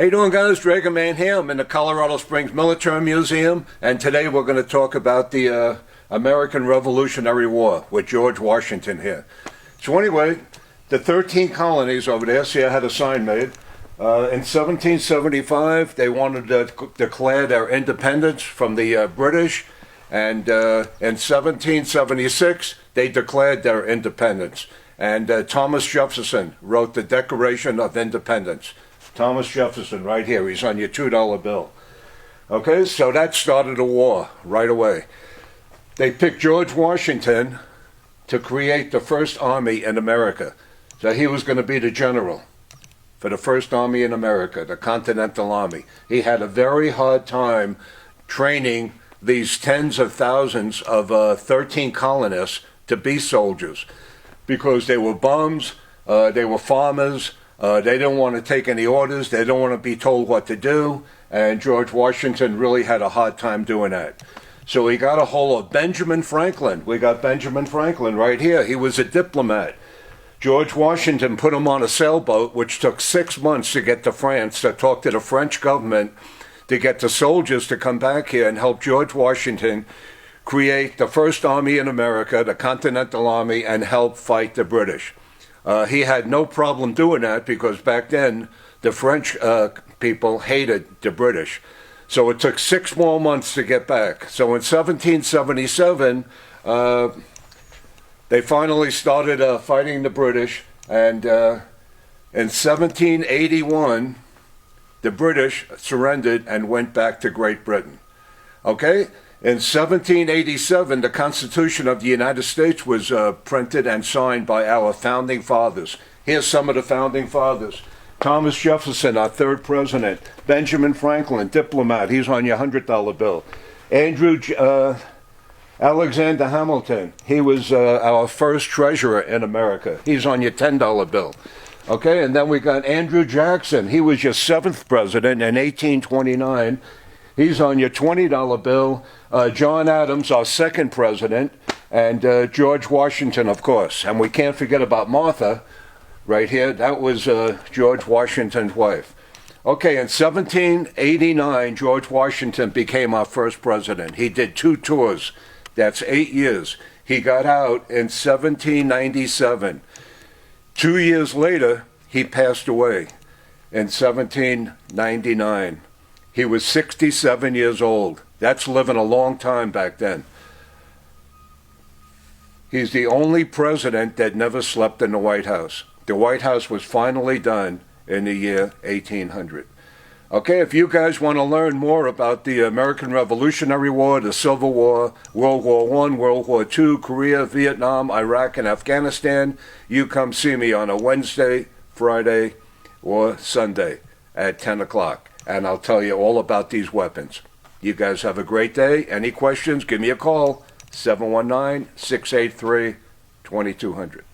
How you doing, guys? Dragoman here. I'm in the Colorado Springs Military Museum, and today we're going to talk about the American Revolutionary War with George Washington here. So anyway, the 13 colonies over there, see I had a sign made. In 1775, they wanted to declare their independence from the British, and in 1776, they declared their independence. And Thomas Jefferson wrote the Declaration of Independence. Thomas Jefferson, right here. He's on your $2 bill. Okay, so that started a war right away. They picked George Washington to create the first army in America. So he was going to be the general for the first army in America, the Continental Army. He had a very hard time training these tens of thousands of 13 colonists to be soldiers because they were bums, they were farmers, they didn't want to take any orders. They don't want to be told what to do. And George Washington really had a hard time doing that. So he got a hold of Benjamin Franklin. We got Benjamin Franklin right here. He was a diplomat. George Washington put him on a sailboat, which took 6 months to get to France, to talk to the French government, to get the soldiers to come back here and help George Washington create the first army in America, the Continental Army, and help fight the British. He had no problem doing that because back then the French people hated the British. So it took 6 more months to get back. So in 1777, they finally started fighting the British. And in 1781, the British surrendered and went back to Great Britain. Okay? In 1787, the Constitution of the United States was printed and signed by our founding fathers. Here's some of the founding fathers. Thomas Jefferson, our third president. Benjamin Franklin, diplomat. He's on your $100 bill. Alexander Hamilton. He was our first treasurer in America. He's on your $10 bill. Okay, and then we got Andrew Jackson. He was your 7th president in 1829. He's on your $20 bill. John Adams, our 2nd president, and George Washington, of course. And we can't forget about Martha right here. That was George Washington's wife. Okay, in 1789, George Washington became our first president. He did 2 tours. That's 8 years. He got out in 1797. 2 years later, he passed away in 1799. He was 67 years old. That's living a long time back then. He's the only president that never slept in the White House. The White House was finally done in the year 1800. Okay, if you guys want to learn more about the American Revolutionary War, the Civil War, World War I, World War II, Korea, Vietnam, Iraq, and Afghanistan, you come see me on a Wednesday, Friday, or Sunday at 10 o'clock. And I'll tell you all about these weapons. You guys have a great day. Any questions, give me a call, 719-683-2200.